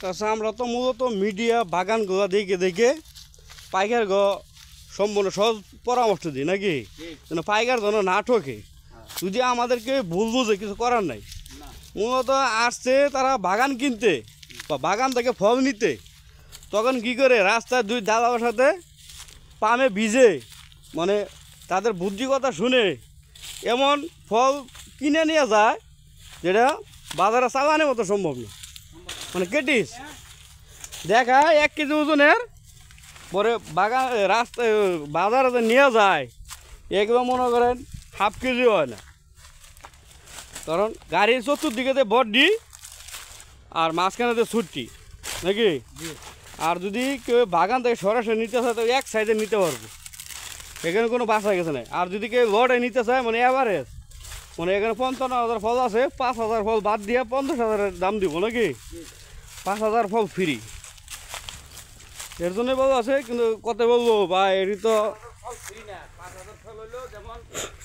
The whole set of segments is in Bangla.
তাছাড়া আমরা তো মূলত মিডিয়া বাগানগুলো দেখে দেখে পাইকার সম্পূর্ণ সহজ পরামর্শ দিই নাকি যেন পাইকার যেন না ঠকে। যদি আমাদেরকে ভুল বুঝে কিছু করার নাই, মূলত আসছে তারা বাগান কিনতে বা বাগান থেকে ফল নিতে, তখন কি করে রাস্তায় দুই দাদার সাথে পামে ভিজে মানে তাদের বুদ্ধি কথা শুনে এমন ফল কিনে নিয়ে যায় যেটা বাজারে চালানোর মতো সম্ভব না। মানে কেটিস দেখা 1 কেজি ওজনের পরে বাগান রাস্তায় বাজারে নিয়ে যায় এগুলো মনে করেন হাফ কেজি হয় না, কারণ গাড়ির চতুর্দিকে বড্ডি আর মাঝখানে ছুটি নাকি। আর যদি কেউ বাগান থেকে সরাসরি নিতে চায় তো এক সাইডে নিতে পারবে, এখানে কোনো বাসা গেছে না। আর যদি কেউ লটে নিতে চায় মানে এভারেজ মানে এখানে 55,000 ফল আছে, 5,000 ফল বাদ দিয়ে 50,000-এর দাম দিব নাকি, 5,000 ফল ফ্রি। এর জন্যই বলা আছে, কিন্তু কত বলবো বা এটি তো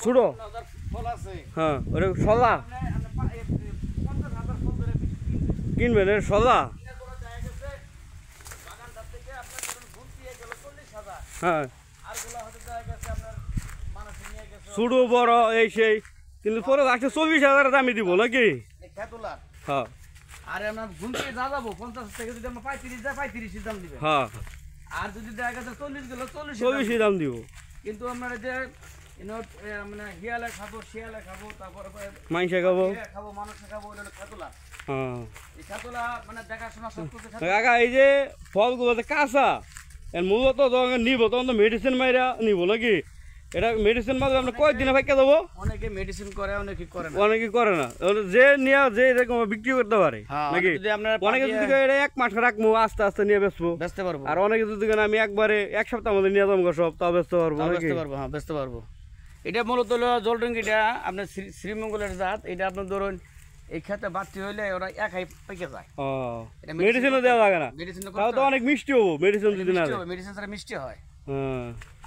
ছোটো হ্যাঁ ওটা সলা কিনবেন এর সলা হ্যাঁ ছোটো বড় এই সেই, কিন্তু পরে আসলে 40,000 দামি দিব নাকি হ্যাঁ। আরে আমরা ঘুমতে যা যাবো 50 থেকে যদি আমরা 35 যায় 35 দাম দিবেন হ্যাঁ, আর যদি দেখা গেছে 40 গেল 40 দাম দিব। কিন্তু আমরা যে মানে হিয়ালে খাবো শিয়ালে খাবো তারপরে মাংসে খাবো খাবো মানুষে খাবো এটা খেতুলা। হ্যাঁ এই খেতুলা মানে দেখাশোনা সব কিছু কাকা এই যে ফলগুলো কাঁচা এর মূলত যখন নিব তখন তো মেডিসিন মাইরা নিব নাকি, এটা মেডিসিন মারলে আমরা কয়েকদিনে ফাইকা দেবো। অনেকে মেডিসিন করে অনেকে করে না, অনেকে করে না, যে নিয়ে যে এরকম বিক্রি করতে পারে নাকি। অনেকে যদি এটা 1 মাস রাখবো আস্তে আস্তে নিয়ে বেচতে পারবো, আর অনেকে যদি আমি একবারে 1 সপ্তাহের মধ্যে নিয়ে যাবো সব তাও বেচতে পারবো হ্যাঁ বেচতে পারবো। এটা মূলত হলো জলরঙ্গিটা আপনার শ্রীমঙ্গলের জাত, এটা আপনার ধরুন এই খেতে বাড়তি হইলে ওরা একাই পেকে যায়। মেডিসিনও দেওয়া লাগে না, তাও তো অনেক মিষ্টি হবো মেডিসিন যদি না দেয়, মেডিসিন ছাড়া মিষ্টি হয়।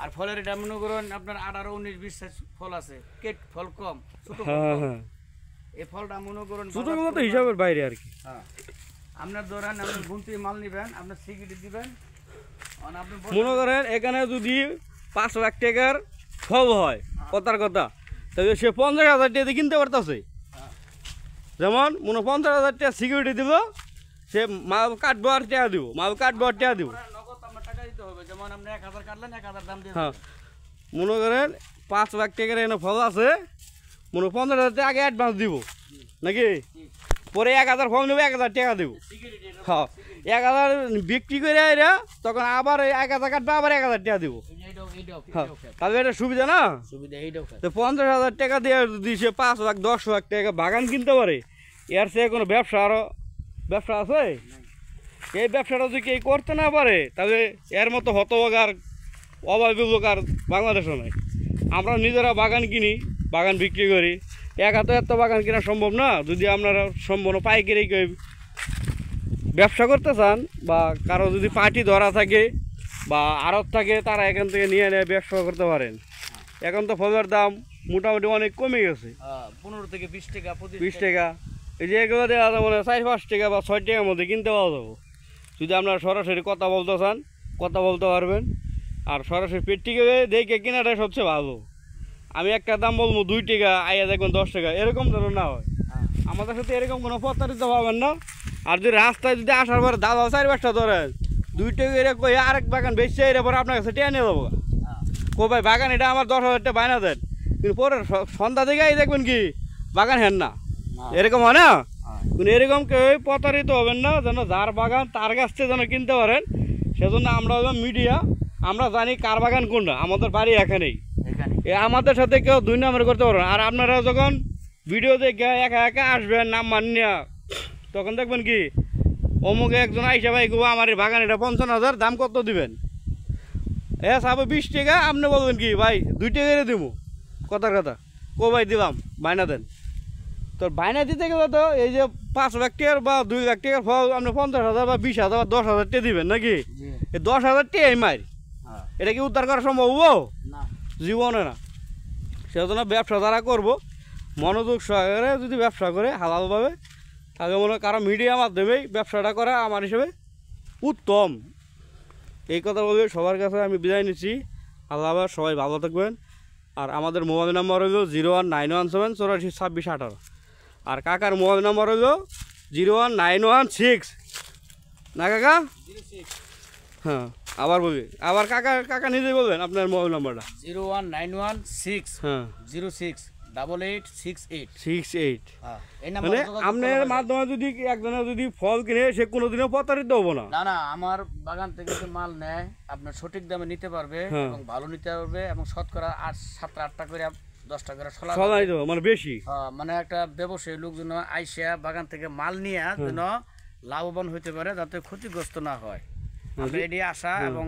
আর ফলের এটা মনে করেন আপনার 18, 19, 20 ফল আছে, কেট ফল কম ছোট এই ফলটা মনে করেন ছোটগুলো তো হিসাবের বাইরে আর কি। আপনার ধরেন আপনি গুনতি মাল নিবেন, আপনার সিকিউরিটি দিবেন, মনে করেন এখানে যদি 5 লাখ টাকার ফল হয় কথার কথা, তাহলে সে 50,000 টাকা কিনতে পারতেছে। যেমন মনে 50,000 টাকা সিকিউরিটি দিব, সে মাল কাটবো আর টাকা দিব, মাল কাটবো আর টাকা দিব। হ্যাঁ মনে করেন 5 লাখ টাকার এনে ফল আছে, মনে 15,000 টাকা আগে অ্যাডভান্স দিব নাকি, পরে 1,000 ফল নেবো 1,000 টাকা দেবো। হ্যাঁ 1,000 বিক্রি করে এরা তখন আবার 1,000 কাটবে আবার 1,000 টাকা দিব। হ্যাঁ তাহলে এটা সুবিধা না, তো 50,000 টাকা দিয়ে যদি সে 5 লাখ 10 লাখ টাকা বাগান কিনতে পারে, এর সে কোনো ব্যবসা আরো ব্যবসা আছে। এই ব্যবসাটা যদি কেউ করতে না পারে তাহলে এর মতো হতভাগার অভাবী লোক আর বাংলাদেশও নাই। আমরা নিজেরা বাগান কিনি, বাগান বিক্রি করি, এত বাগান কেনা সম্ভব না। যদি আপনারা সম্পূর্ণ পাইকারি ব্যবসা করতে চান বা কারো যদি পার্টি ধরা থাকে বা আড়ত থাকে, তারা এখান থেকে নিয়ে ব্যবসা করতে পারেন। এখন তো ফলের দাম মোটামুটি অনেক কমে গেছে, 15 থেকে 20 টাকা 20 টাকা। এই যে এগুলো দেওয়া যাবে মানে 4-5 টাকা বা 6 টাকার মধ্যে কিনতে পাওয়া যাবো। যদি আপনারা সরাসরি কথা বলতে চান কথা বলতে পারবেন, আর সরাসরি পেটিকে দেখে কেনাটাই সবচেয়ে ভালো। আমি একটা দাম বলবো 2 টাকা, আইয়া দেখবেন 10 টাকা, এরকম যেন না হয়। আমাদের সাথে এরকম কোনো প্রতারিত পাবেন না। আর যদি রাস্তায় যদি আসার পরে দাদা 4-5টা ধরেন 2 টাকা এরকম আরেক বাগান বেশি এর পরে আপনার কাছে টেনে দেবো, কো ভাই বাগান এটা আমার 10,000 টাকা বায়না দেন, কিন্তু পরে সন্ধ্যা থেকে দেখবেন কি বাগান হেন না, এরকম হয় না। কিন্তু এরকম কেউ প্রতারিত হবেন না, যেন যার বাগান তার কাছ থেকে যেন কিনতে পারেন। সেজন্য আমরা হলাম মিডিয়া, আমরা জানি কার বাগান কোনটা, আমাদের বাড়ি এখানেই, আমাদের সাথে কেউ 2 নম্বর করতে পারবেন। আর আপনারা যখন ভিডিও দেখে একা একা আসবেন নাম মানিয়া, তখন দেখবেন কি অমুকে একজন আইসা ভাই গো আমার এই বাগান এটা 55,000 দাম কত দিবেন, সাবে 20 টাকা, আপনি বলবেন কি ভাই 2 টাকা করে দেবো, কথার কথা কো ভাই দিলাম বায়না দেন। তো বায়না দিতে গেলে তো এই যে 5 লাখ টাকার বা 2 লাখ টাকার ফল আপনি 50,000 বা 20,000 বা 10,000 টাকা দিবেন নাকি, এই 10,000 টাকাই মার, এটা কি উদ্ধার করা সম্ভব হবো? জীবনে না। সেজন্য ব্যবসা যারা করবো মনোযোগ সহকারে যদি ব্যবসা করে হালালভাবে, তাকে মনে হয় কারো মিডিয়ার মাধ্যমেই ব্যবসাটা করা আমার হিসেবে উত্তম। এই কথা বলে সবার কাছে আমি বিদায় নিচ্ছি। আল্লাহ হাফেজ, সবাই ভালো থাকবেন। আর আমাদের মোবাইল নাম্বার হলো 01917 84 26 18। আর কাকার মোবাইল নাম্বার হলো 01916 না কাকা? হ্যাঁ, আবার বলি, আবার কাকা নিজেই বলবেন আপনার মোবাইল নাম্বারটা। 01916 হ্যাঁ 068868 68। এই মানে নাম্বার আপনার মাধ্যমে যদি একজনের যদি ফল কিনে সে কোনোদিনও প্রতারিত হবো না। না আমার বাগান থেকে যে মাল নেয় আপনার সঠিক দামে নিতে পারবে এবং ভালো নিতে পারবে এবং শতকরা 7-8টা করে 10টা করে সলাই দেবো মানে বেশি। মানে একটা ব্যবসায়ী লোক যেন আইসা বাগান থেকে মাল নিয়ে যেন লাভবান হইতে পারে, যাতে ক্ষতিগ্রস্ত না হয়। আমরা এটি আশা এবং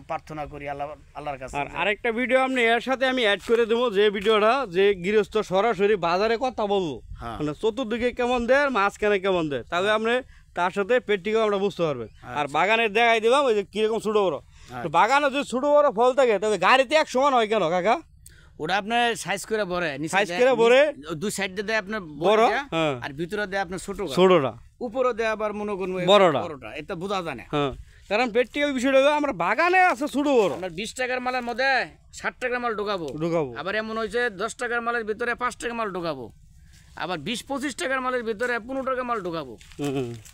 প্রার্থনা করি আল্লাহর কাছে। আর আরেকটা ভিডিও আপনি এর সাথে আমি অ্যাড করে দেবো, যে ভিডিওটা যে গৃহস্থ সরাসরি বাজারে কথা বলবো, মানে চতুর্দিকে কেমন দেয় মাঝখানে কেমন দেয়, তাহলে আপনি তার সাথে পেটটিকেও আমরা বুঝতে পারবেন। আর বাগানের দেখাই দিলাম ওই যে কিরকম ছোটো বড়ো। বাগানে যদি ছোটো বড়ো ফল থাকে তবে গাড়িতে এক সমান হয় কেন কাকা? ওটা আপনার সাইজ করে ভরে, সাইজ করে ভরে দুই সাইড দেয় আপনার বড়, আর ভিতরে দেয় আপনার ছোটটা, উপরে দেয় আবার মনে করুন বড়টা। এটা বোঝা যায় না। হ্যাঁ, কারণ পেটটিকের বিষয়টা হলো আমরা বাগানে আছে ছোটো বড়। আপনার 20 টাকার মালের মধ্যে 60 টাকার মাল ঢোকাবো। আবার এমন হয়েছে 10 টাকার মালের ভিতরে 5 টাকা মাল ঢোকাবো। আবার 20-25 টাকার মালের ভিতরে 15 টাকা মাল ঢোকাবো।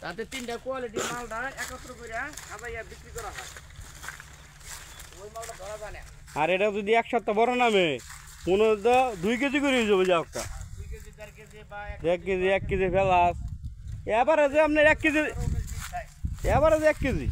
তাতে 3টা কোয়ালিটির মালটা একত্র করে সাজাইয়া বিক্রি করা হয়। ওই মালটা ধরা যায় না। আর এটা যদি এক সপ্তাহ বড় নামে 2 কেজি করে হয়ে যাবে, যা একটা 2 কেজি 4 কেজি বা 1 কেজি ফেলাস এবারে যে আপনার 1 কেজি, এবারে যে 1 কেজি